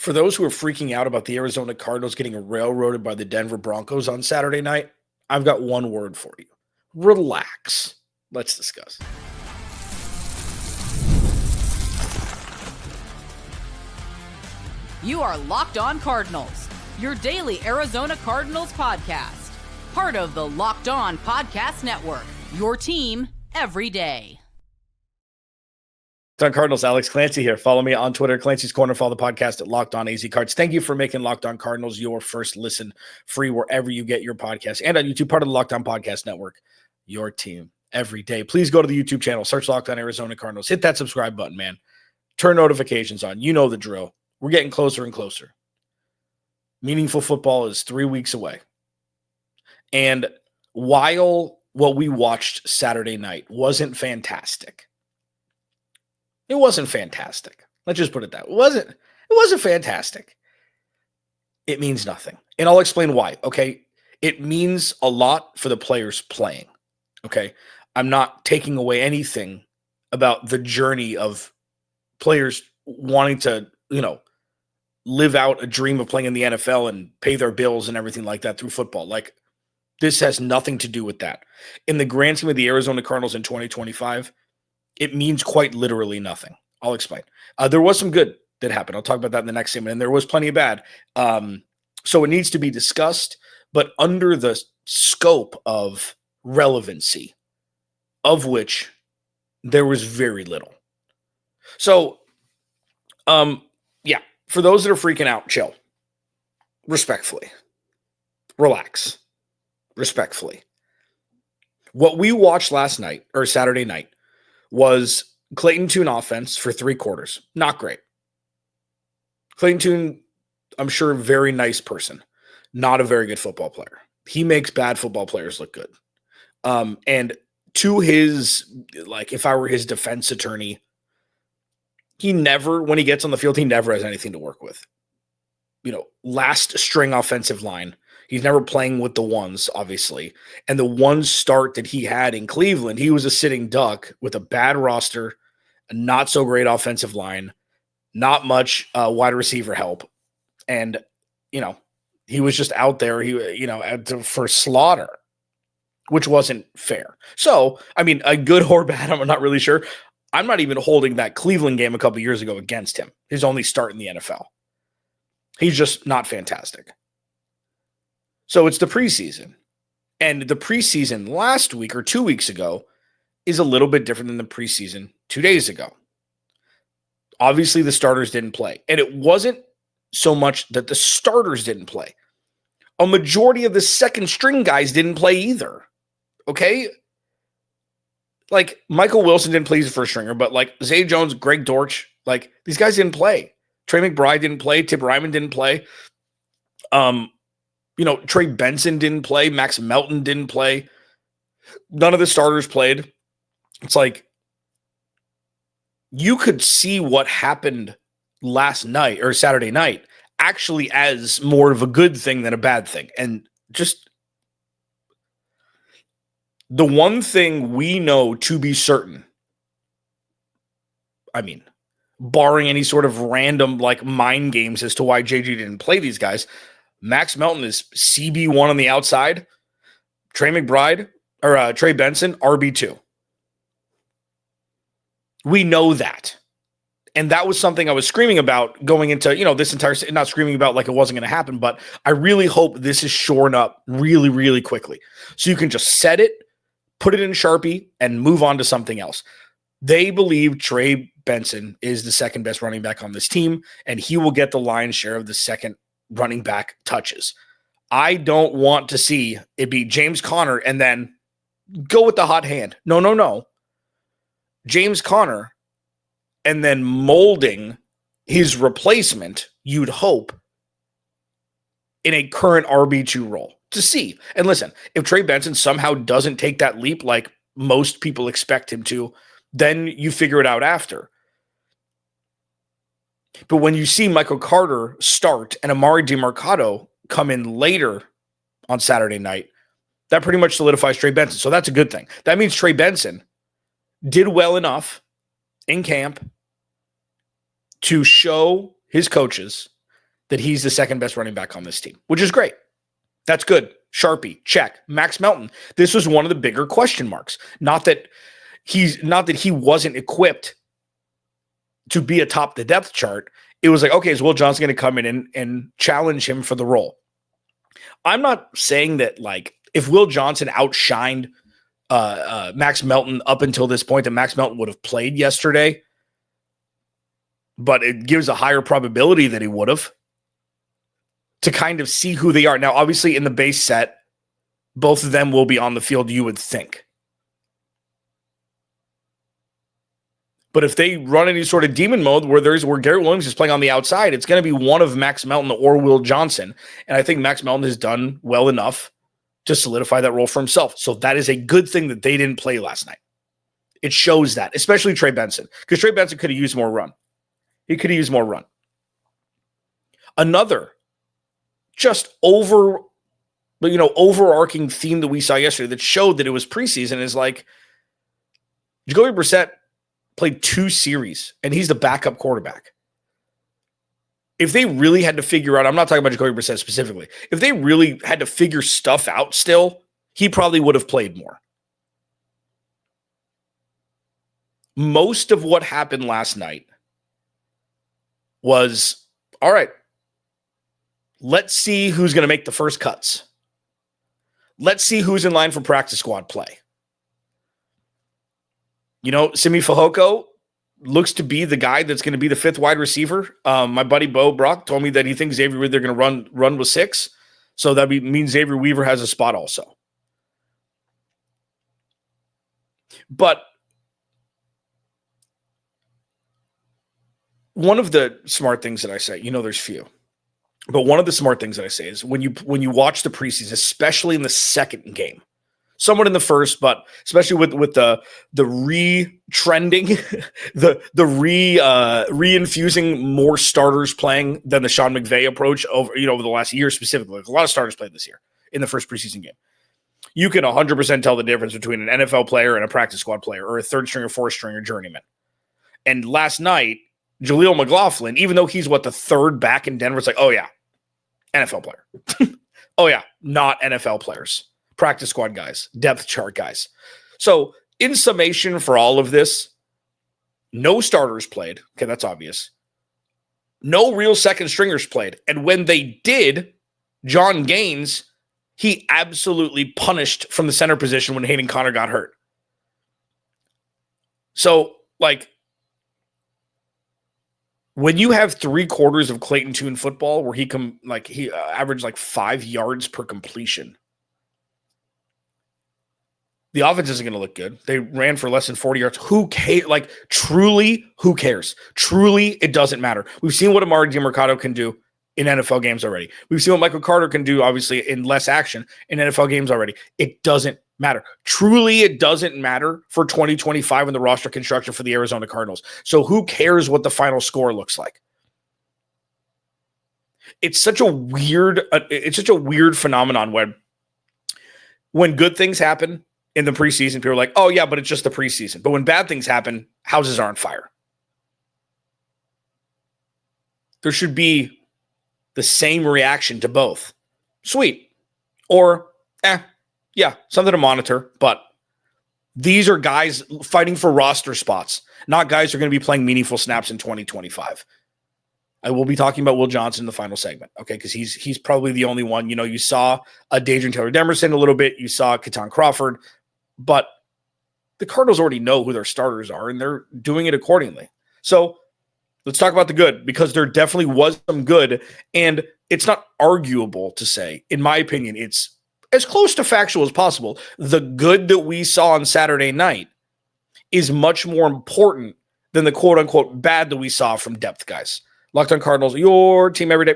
For those who are freaking out about the Arizona Cardinals getting railroaded by the Denver Broncos on Saturday night, I've got one word for you. Relax. Let's discuss. You are Locked On Cardinals, your daily Arizona Cardinals podcast. Part of the Locked On Podcast Network, your team every day. Locked On Cardinals, Alex Clancy here. Follow me on Twitter, Clancy's Corner. Follow the podcast at Locked On AZ Cards. Thank you for making Locked On Cardinals your first listen free wherever you get your podcast and on YouTube, part of the Locked On Podcast Network, your team every day. Please go to the YouTube channel, search Locked On Arizona Cardinals. Hit that subscribe button, man. Turn notifications on. You know the drill. We're getting closer and closer. Meaningful football is 3 weeks away. And while what we watched Saturday night wasn't fantastic, it wasn't fantastic. Let's just put it that way. It wasn't fantastic. It means nothing. And I'll explain why, okay? It means a lot for the players playing, okay? I'm not taking away anything about the journey of players wanting to, live out a dream of playing in the NFL and pay their bills and everything like that through football. Like, this has nothing to do with that. In the grand scheme of the Arizona Cardinals in 2025, it means quite literally nothing. I'll explain. There was some good that happened. I'll talk about that in the next segment, and there was plenty of bad. So it needs to be discussed, but under the scope of relevancy, of which there was very little. So, for those that are freaking out, chill. Respectfully. Relax. Respectfully. What we watched last night, or Saturday night, was Clayton Tune offense for 3 quarters. Not great. Clayton Tune, I'm sure, very nice person. Not a very good football player. He makes bad football players look good. And to his, if I were his defense attorney, he never, when he gets on the field, he never has anything to work with. Last string offensive line. He's never playing with the ones, obviously. And the one start that he had in Cleveland, he was a sitting duck with a bad roster, a not so great offensive line, not much wide receiver help. And, he was just out there, for slaughter, which wasn't fair. So, a good or bad, I'm not really sure. I'm not even holding that Cleveland game a couple years ago against him. His only start in the NFL. He's just not fantastic. So it's the preseason. And the preseason last week or 2 weeks ago is a little bit different than the preseason 2 days ago. Obviously, the starters didn't play. And it wasn't so much that the starters didn't play. A majority of the second string guys didn't play either. Okay? Michael Wilson didn't play as a first stringer, but Zay Jones, Greg Dortch, these guys didn't play. Trey McBride didn't play. Tip Ryman didn't play. Trey Benson didn't play. Max Melton didn't play. None of the starters played. It's you could see what happened last night or Saturday night actually as more of a good thing than a bad thing. And just the one thing we know to be certain, barring any sort of random mind games as to why JG didn't play these guys, Max Melton is CB1 on the outside. Trey McBride or Trey Benson, RB2. We know that. And that was something I was screaming about going into, this entire, not screaming about it wasn't going to happen, but I really hope this is shorn up really, really quickly. So you can just set it, put it in Sharpie, and move on to something else. They believe Trey Benson is the second best running back on this team, and he will get the lion's share of the second running back touches. I don't want to see it be James Conner and then go with the hot hand. No. James Conner and then molding his replacement, you'd hope, in a current RB2 role to see. And listen, if Trey Benson somehow doesn't take that leap like most people expect him to, then you figure it out after. But when you see Michael Carter start and Amari DeMarcado come in later on Saturday night, that pretty much solidifies Trey Benson. So that's a good thing. That means Trey Benson did well enough in camp to show his coaches that he's the second best running back on this team, which is great. That's good. Sharpie, check. Max Melton. This was one of the bigger question marks. Not that he wasn't equipped to be atop the depth chart. It was like, okay, is Will Johnson going to come in and challenge him for the role? I'm not saying that, like, if Will Johnson outshined Max Melton up until this point, that Max Melton would have played yesterday, but it gives a higher probability that he would have, to kind of see who they are. Now, obviously, in the base set, both of them will be on the field, you would think. But if they run any sort of demon mode where Garrett Williams is playing on the outside, it's going to be one of Max Melton or Will Johnson. And I think Max Melton has done well enough to solidify that role for himself. So that is a good thing that they didn't play last night. It shows that, especially Trey Benson, because Trey Benson could have used more run. He could have used more run. Another just overarching theme that we saw yesterday that showed that it was preseason is like Jacoby Brissett played 2 series and he's the backup quarterback. If they really had to figure out, I'm not talking about Jacoby Brissett specifically, if they really had to figure stuff out still, he probably would have played more. Most of what happened last night was, all right, let's see who's going to make the first cuts. Let's see who's in line for practice squad play. Simi Fehoko looks to be the guy that's going to be the 5th wide receiver. My buddy Bo Brock told me that he thinks Xavier Weaver, they're going to run with 6. So that means Xavier Weaver has a spot also. But one of the smart things that I say, there's few, but one of the smart things that I say is when you watch the preseason, especially in the second game, somewhat in the first, but especially with the re-trending, the re-infusing more starters playing than the Sean McVay approach over the last year specifically. Like, a lot of starters played this year in the first preseason game. You can 100% tell the difference between an NFL player and a practice squad player, or a 3rd string or 4th string or journeyman. And last night, Jaleel McLaughlin, even though he's the 3rd back in Denver, it's like, oh yeah, NFL player. Oh yeah, not NFL players. Practice squad guys, depth chart guys. So in summation for all of this, no starters played. Okay, that's obvious. No real second stringers played. And when they did, John Gaines, he absolutely punished from the center position when Hayden Conner got hurt. So, like, when you have 3/4 of Clayton Tune football where he averaged 5 yards per completion, the offense isn't going to look good. They ran for less than 40 yards. Who cares? Truly, who cares? Truly, it doesn't matter. We've seen what Amari DiMercato can do in NFL games already. We've seen what Michael Carter can do, obviously, in less action in NFL games already. It doesn't matter. Truly, it doesn't matter for 2025 in the roster construction for the Arizona Cardinals. So who cares what the final score looks like? It's such a weird phenomenon when good things happen in the preseason, people are like, oh yeah, but it's just the preseason. But when bad things happen, houses are on fire. There should be the same reaction to both. Sweet. Or, yeah, something to monitor. But these are guys fighting for roster spots, not guys who are going to be playing meaningful snaps in 2025. I will be talking about Will Johnson in the final segment, okay? Because he's probably the only one. You saw Dadrian Taylor-Demerson a little bit. You saw Kitan Crawford. But the Cardinals already know who their starters are, and they're doing it accordingly. So let's talk about the good, because there definitely was some good, and it's not arguable to say, in my opinion, it's as close to factual as possible. The good that we saw on Saturday night is much more important than the quote-unquote bad that we saw from depth guys. Locked On Cardinals, your team every day.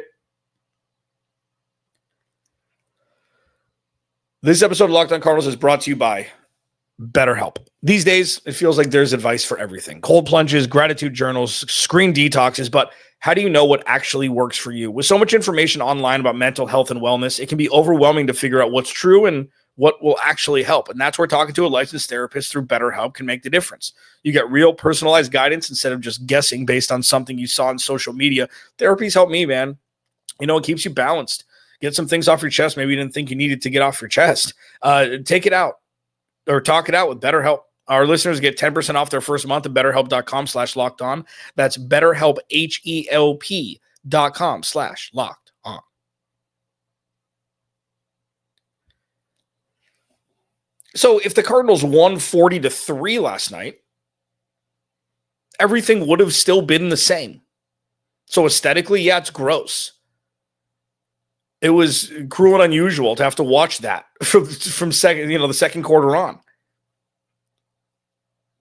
This episode of Locked On Cardinals is brought to you by BetterHelp. These days, it feels like there's advice for everything. Cold plunges, gratitude journals, screen detoxes, but how do you know what actually works for you? With so much information online about mental health and wellness, it can be overwhelming to figure out what's true and what will actually help. And that's where talking to a licensed therapist through BetterHelp can make the difference. You get real personalized guidance instead of just guessing based on something you saw on social media. Therapy's helped me, man. It keeps you balanced. Get some things off your chest. Maybe you didn't think you needed to get off your chest. Take it out or talk it out with BetterHelp. Our listeners get 10% off their first month at betterhelp.com/lockedon. That's BetterHelp, HELP.com/lockedon. So if the Cardinals won 40-3 last night, everything would have still been the same. So aesthetically, yeah, it's gross. It was cruel and unusual to have to watch that from second, the second quarter on.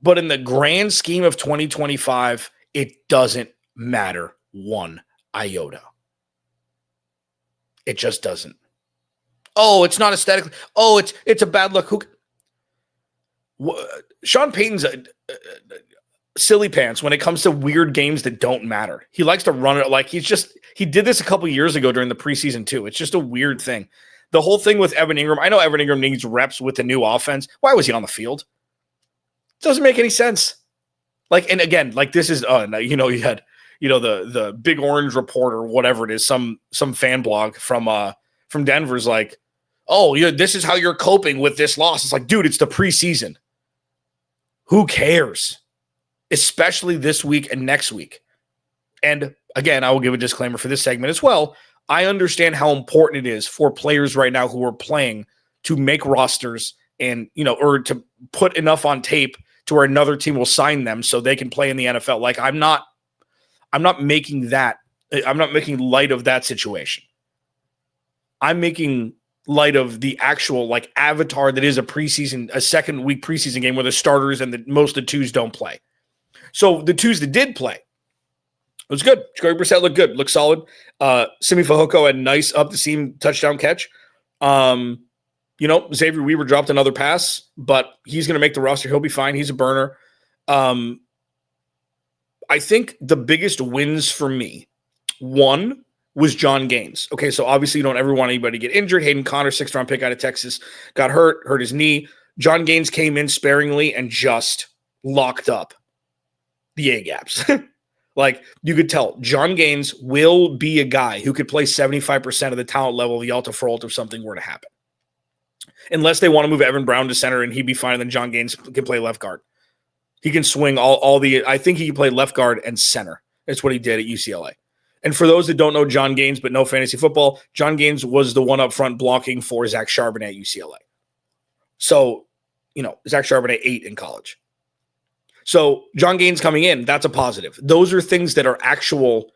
But in the grand scheme of 2025, it doesn't matter one iota. It just doesn't. Oh, it's not aesthetically. Oh, it's a bad look. Sean Payton's silly pants when it comes to weird games that don't matter. He likes to run it like he did this a couple years ago during the preseason too. It's just a weird thing. The whole thing with Evan Ingram, I know Evan Ingram needs reps with the new offense. Why was he on the field? It doesn't make any sense. And again, this is you had the Big Orange Report or whatever it is, some fan blog from Denver's like, oh, this is how you're coping with this loss. It's like, dude, it's the preseason. Who cares? Especially this week and next week. And again, I will give a disclaimer for this segment as well. I understand how important it is for players right now who are playing to make rosters and, or to put enough on tape to where another team will sign them so they can play in the NFL. I'm not making light of that situation. I'm making light of the actual avatar that is a second week preseason game where the starters and most of the twos don't play. So the twos that did play, it was good. Jacoby Brissett looked good, looked solid. Simi Fehoko had a nice up the seam touchdown catch. Xavier Weaver dropped another pass, but he's going to make the roster. He'll be fine. He's a burner. I think the biggest wins for me, one was John Gaines. Okay, so obviously you don't ever want anybody to get injured. Hayden Connor, 6th-round pick out of Texas, got hurt his knee. John Gaines came in sparingly and just locked up the A-gaps. You could tell John Gaines will be a guy who could play 75% of the talent level of the Alta Front if something were to happen. Unless they want to move Evan Brown to center and he'd be fine, then John Gaines can play left guard. He can swing I think he can play left guard and center. That's what he did at UCLA. And for those that don't know John Gaines but know fantasy football, John Gaines was the one up front blocking for Zach Charbonnet at UCLA. So, Zach Charbonnet 8 in college. So John Gaines coming in, that's a positive. Those are things that are actual,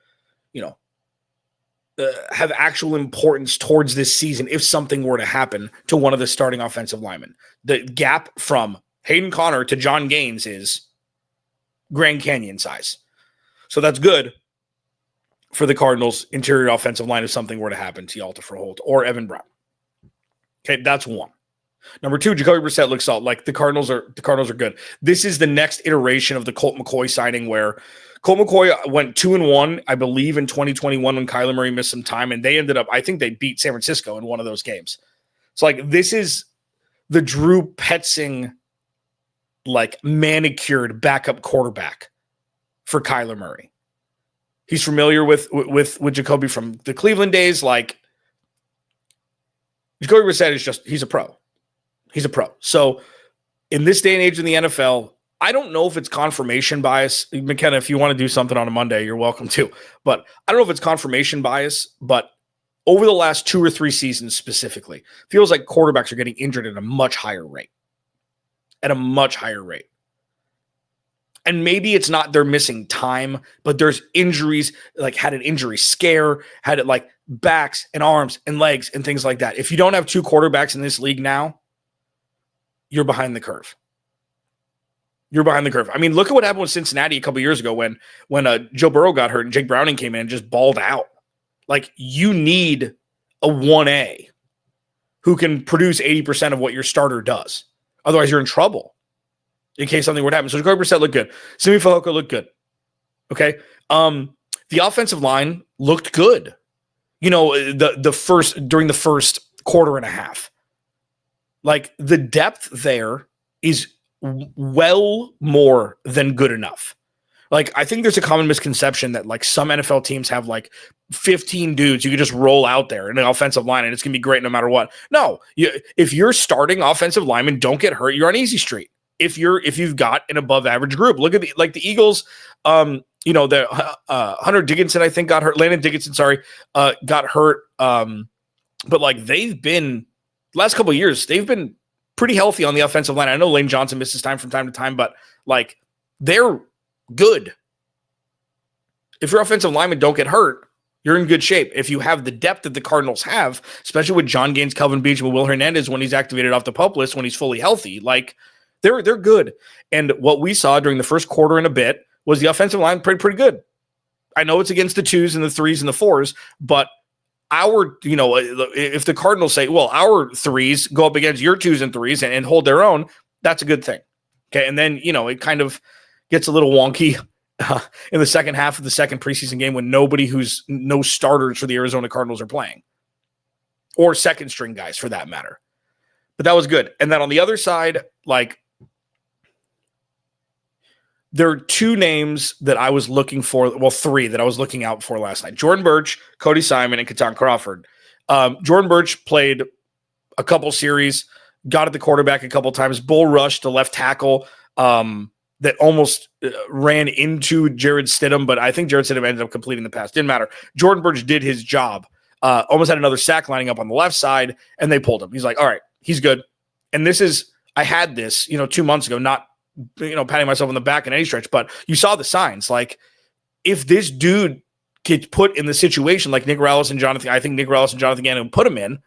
have actual importance towards this season if something were to happen to one of the starting offensive linemen. The gap from Hayden Connor to John Gaines is Grand Canyon size. So that's good for the Cardinals' interior offensive line if something were to happen to Yalta Froholt or Evan Brown. Okay, that's one. Number two, Jacoby Brissett looks solid. The Cardinals are good. This is the next iteration of the Colt McCoy signing where Colt McCoy went 2-1, I believe, in 2021 when Kyler Murray missed some time, and they ended up, I think they beat San Francisco in one of those games. It's this is the Drew Petzing manicured backup quarterback for Kyler Murray. He's familiar with Jacoby from the Cleveland days. Jacoby Brissett is he's a pro. He's a pro. So in this day and age in the NFL, I don't know if it's confirmation bias. McKenna, if you want to do something on a Monday, you're welcome to. But I don't know if it's confirmation bias, but over the last 2 or 3 seasons specifically, feels like quarterbacks are getting injured at a much higher rate. And maybe it's not they're missing time, but there's injuries, had an injury scare, had it backs and arms and legs and things like that. If you don't have 2 quarterbacks in this league now, you're behind the curve. I mean, look at what happened with Cincinnati a couple years ago when Joe Burrow got hurt and Jake Browning came in and just balled out. You need a 1A who can produce 80% of what your starter does. Otherwise, you're in trouble in case something were to happen. So Jacoby Brissett looked good. Simi Fehoko looked good. Okay. The offensive line looked good. During the first quarter and a half. The depth there is well more than good enough Like, I think there's a common misconception that like some NFL teams have like 15 dudes you can just roll out there in an offensive line and it's going to be great no matter what. No, if you're starting offensive linemen, don't get hurt. You're on easy street. If you've got an above average group, look at the Eagles. The Hunter Dickinson, I think, got hurt. Landon Dickinson, got hurt. But like they've been last couple of years, they've been pretty healthy on the offensive line. I know Lane Johnson misses time from time to time, but like they're good. If your offensive linemen don't get hurt, you're in good shape. If you have the depth that the Cardinals have, especially with John Gaines, Kelvin Beachum, and Will Hernandez when he's activated off the PUP list, when he's fully healthy, like they're good. And what we saw during the first quarter and a bit was the offensive line pretty good. I know it's against the 2s and the 3s and the 4s, but if the Cardinals say, well, our 3s go up against your 2s and 3s and hold their own, that's a good thing. Okay. And then, it kind of gets a little wonky in the second half of the second preseason game when no starters for the Arizona Cardinals are playing, or second string guys for that matter. But that was good. And then on the other side, like, there are two names that I was looking for. Well, three that I was looking out for last night: Jordan Burch, Cody Simon, and Kitan Crawford. Jordan Burch played a couple series, got at the quarterback a couple times, bull rushed the left tackle that almost ran into Jared Stidham, but I think Jared Stidham ended up completing the pass. Didn't matter. Jordan Burch did his job. Almost had another sack lining up on the left side, and they pulled him. He's like, all right, he's good. And I had this, 2 months ago, not patting myself on the back in any stretch, but you saw the signs. Like, if this dude gets put in the situation like Nick Rallis and Jonathan Gannon put him in,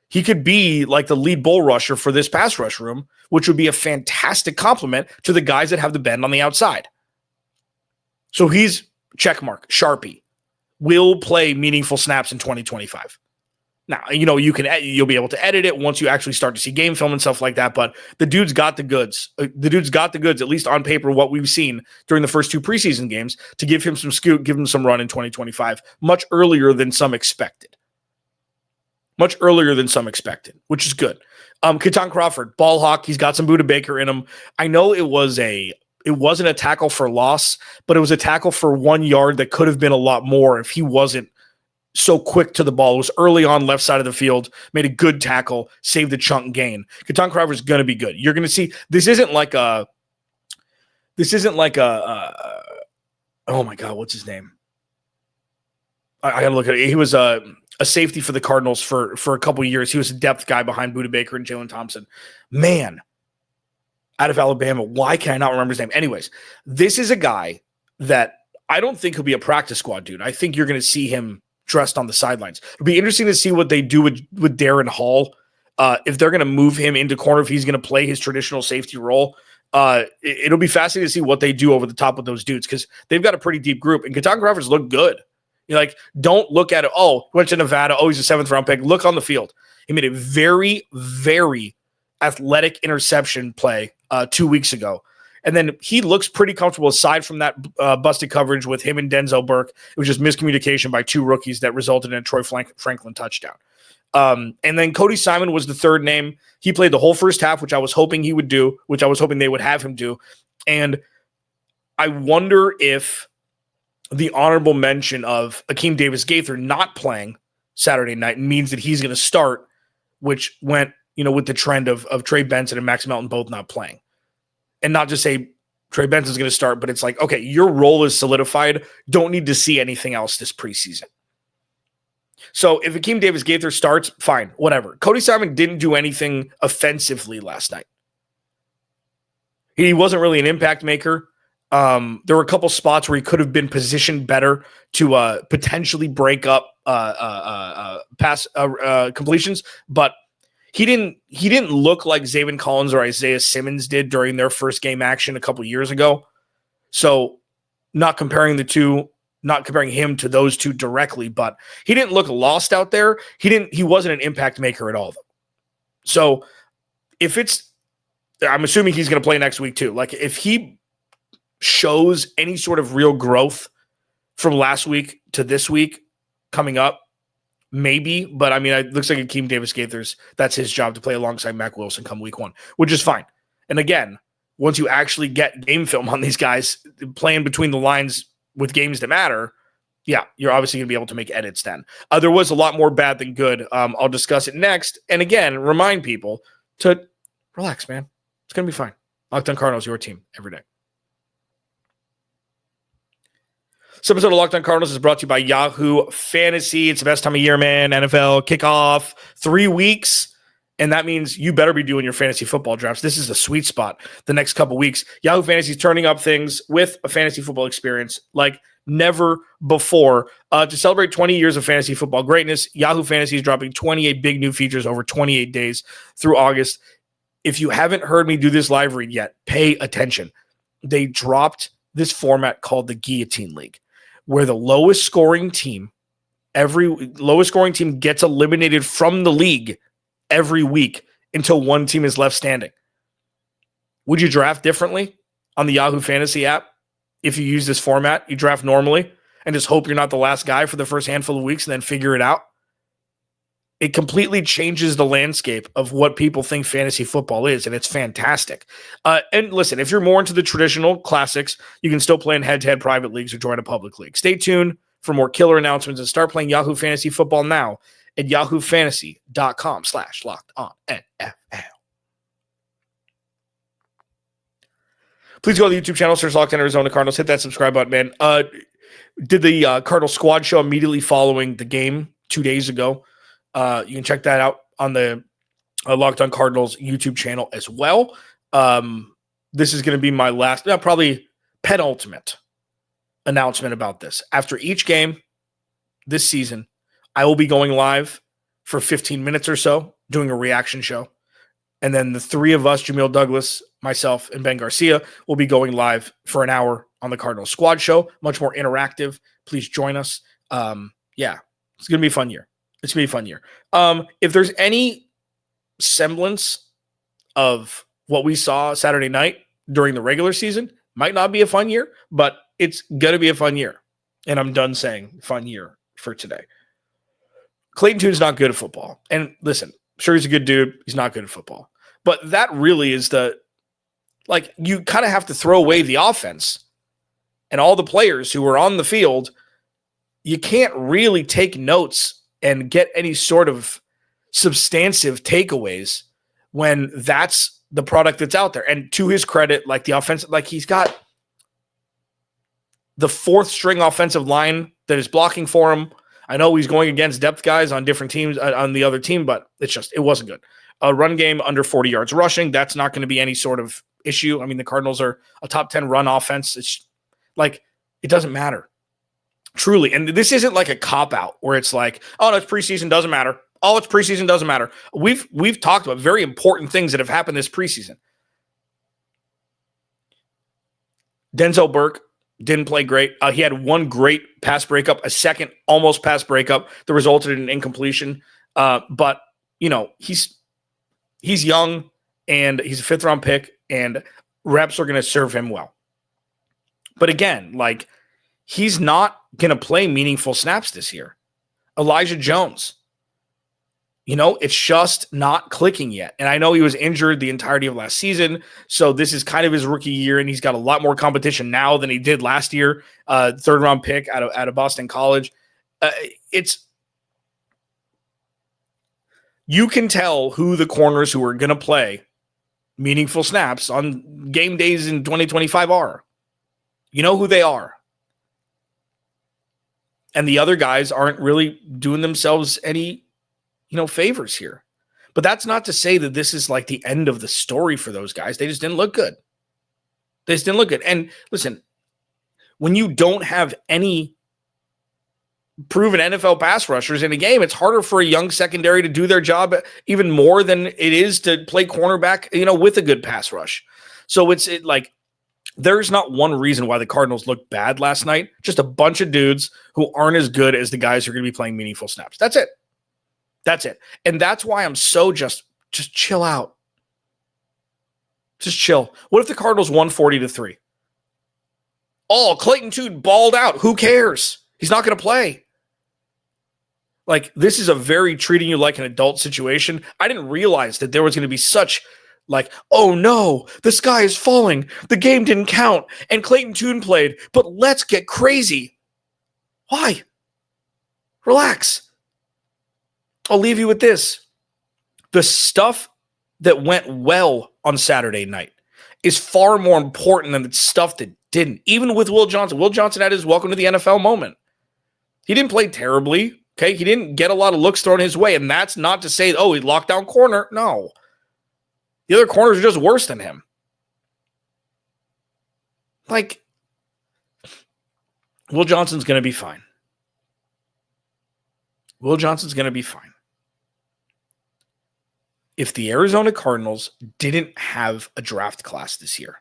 he could be like the lead bull rusher for this pass rush room, which would be a fantastic compliment to the guys that have the bend on the outside. So he's checkmark, Sharpie, will play meaningful snaps in 2025. Now, you'll be able to edit it once you actually start to see game film and stuff like that, but the dude's got the goods. The dude's got the goods, at least on paper, what we've seen during the first two preseason games, to give him some scoot, give him some run in 2025, much earlier than some expected. Which is good. Kitan Crawford, ball hawk, he's got some Buda Baker in him. I know it wasn't a tackle for loss, but it was a tackle for 1 yard that could have been a lot more if he wasn't so quick to the ball. It was early on left side of the field, made a good tackle, saved the chunk gain. Kitan Crawford is going to be good. You're going to see, this isn't like a oh my God, what's his name? I got to look at it. He was a safety for the Cardinals for a couple of years. He was a depth guy behind Buda Baker and Jalen Thompson. Man, out of Alabama. Why can I not remember his name? Anyways, this is a guy that I don't think he'll be a practice squad dude. I think you're going to see him dressed on the sidelines. It'll be interesting to see what they do with Darren Hall. If they're going to move him into corner, if he's going to play his traditional safety role. It'll be fascinating to see what they do over the top with those dudes, because they've got a pretty deep group, and Kitan Crawford's look good. Don't look at it. Oh, went to Nevada. Oh, he's a 7th round pick. Look on the field. He made a very, very athletic interception play 2 weeks ago. And then he looks pretty comfortable aside from that busted coverage with him and Denzel Burke. It was just miscommunication by two rookies that resulted in a Troy Franklin touchdown. And then Cody Simon was the third name. He played the whole first half, which I was hoping he would do, which I was hoping they would have him do. And I wonder if the honorable mention of Akeem Davis-Gaither not playing Saturday night means that he's going to start, which went, with the trend of Trey Benson and Max Melton both not playing. And not just say Trey Benson's going to start, but it's like, okay, your role is solidified. Don't need to see anything else this preseason. So if Akeem Davis-Gaither starts, fine, whatever. Cody Simon didn't do anything offensively last night. He wasn't really an impact maker. There were a couple spots where he could have been positioned better to potentially break up pass completions, but he didn't look like Zaven Collins or Isaiah Simmons did during their first game action a couple years ago. So not comparing him to those two directly, but he didn't look lost out there. He wasn't an impact maker at all, though. So I'm assuming he's going to play next week too. Like, if he shows any sort of real growth from last week to this week coming up, maybe, but I mean, it looks like Akeem Davis-Gaither's, that's his job to play alongside Mac Wilson come week 1, which is fine. And again, once you actually get game film on these guys playing between the lines with games that matter, yeah, you're obviously going to be able to make edits then. There was a lot more bad than good. I'll discuss it next. And again, remind people to relax, man. It's going to be fine. Locked On Cardinals, your team every day. This episode of Locked On Cardinals is brought to you by Yahoo Fantasy. It's the best time of year, man. NFL kickoff, 3 weeks. And that means you better be doing your fantasy football drafts. This is a sweet spot the next couple weeks. Yahoo Fantasy is turning up things with a fantasy football experience like never before. To celebrate 20 years of fantasy football greatness, Yahoo Fantasy is dropping 28 big new features over 28 days through August. If you haven't heard me do this live read yet, pay attention. They dropped this format called the Guillotine League, where the lowest scoring team gets eliminated from the league every week until one team is left standing. Would you draft differently on the Yahoo Fantasy app if you use this format? You draft normally and just hope you're not the last guy for the first handful of weeks and then figure it out. It completely changes the landscape of what people think fantasy football is, and it's fantastic. And listen, if you're more into the traditional classics, you can still play in head-to-head private leagues or join a public league. Stay tuned for more killer announcements and start playing Yahoo Fantasy Football now at yahoofantasy.com/LockedOnNFL. Please go to the YouTube channel, search Locked On Arizona Cardinals. Hit that subscribe button, man. Did the Cardinals squad show immediately following the game 2 days ago. You can check that out on the Locked On Cardinals YouTube channel as well. This is going to be my last, probably penultimate announcement about this. After each game this season, I will be going live for 15 minutes or so, doing a reaction show. And then the three of us, Jamil Douglas, myself, and Ben Garcia, will be going live for an hour on the Cardinals squad show. Much more interactive. Please join us. It's going to be a fun year. It's going to be a fun year. If there's any semblance of what we saw Saturday night during the regular season, might not be a fun year, but it's going to be a fun year. And I'm done saying fun year for today. Clayton Tune's not good at football. And listen, sure, he's a good dude. He's not good at football. But that really is you kind of have to throw away the offense and all the players who were on the field. You can't really take notes and get any sort of substantive takeaways when that's the product that's out there. And to his credit, the offensive, he's got the fourth string offensive line that is blocking for him. I know he's going against depth guys on different teams on the other team, but it wasn't good. A run game under 40 yards rushing, that's not going to be any sort of issue. I mean, the Cardinals are a top 10 run offense. It's it doesn't matter. Truly. And this isn't like a cop-out where it's like, oh, no, it's preseason, doesn't matter. Oh, it's preseason, doesn't matter. We've talked about very important things that have happened this preseason. Denzel Burke didn't play great. He had one great pass breakup, a second almost pass breakup that resulted in an incompletion. But, he's young, and he's a fifth-round pick, and reps are going to serve him well. But again, he's not going to play meaningful snaps this year. Elijah Jones, it's just not clicking yet. And I know he was injured the entirety of last season, so this is kind of his rookie year, and he's got a lot more competition now than he did last year. Third-round pick out of Boston College. You can tell who the corners who are going to play meaningful snaps on game days in 2025 are. You know who they are. And the other guys aren't really doing themselves any, favors here. But that's not to say that this is the end of the story for those guys. They just didn't look good. And listen, when you don't have any proven NFL pass rushers in a game, it's harder for a young secondary to do their job even more than it is to play cornerback, with a good pass rush. So there's not one reason why the Cardinals looked bad last night. Just a bunch of dudes who aren't as good as the guys who are going to be playing meaningful snaps. That's it. And that's why I'm so just chill out. Just chill. What if the Cardinals won 40-3? Oh, Clayton Tune balled out. Who cares? He's not going to play. This is a very treating you like an adult situation. I didn't realize that there was going to be such Like, oh no, the sky is falling. The game didn't count. And Clayton Tune played. But let's get crazy. Why? Relax. I'll leave you with this. The stuff that went well on Saturday night is far more important than the stuff that didn't. Even with Will Johnson. Will Johnson had his welcome to the NFL moment. He didn't play terribly. Okay, he didn't get a lot of looks thrown his way. And that's not to say, oh, he locked down corner. No. The other corners are just worse than him. Like, Will Johnson's going to be fine. Will Johnson's going to be fine. If the Arizona Cardinals didn't have a draft class this year,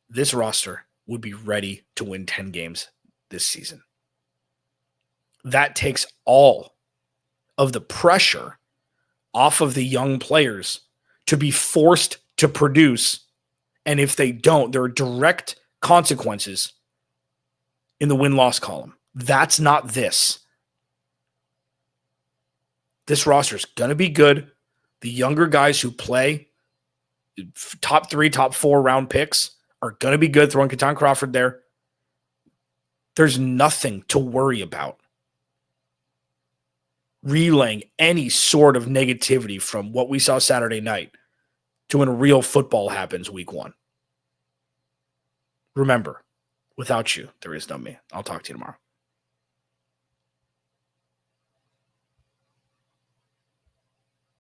this roster would be ready to win 10 games this season. That takes all of the pressure off of the young players to be forced to produce. And if they don't, there are direct consequences in the win-loss column. That's not this. This roster is going to be good. The younger guys who play, top 3, top 4 round picks, are going to be good. Throwing Kitan Crawford there. There's nothing to worry about relaying any sort of negativity from what we saw Saturday night to when real football happens week 1. Remember, without you, there is no me. I'll talk to you tomorrow.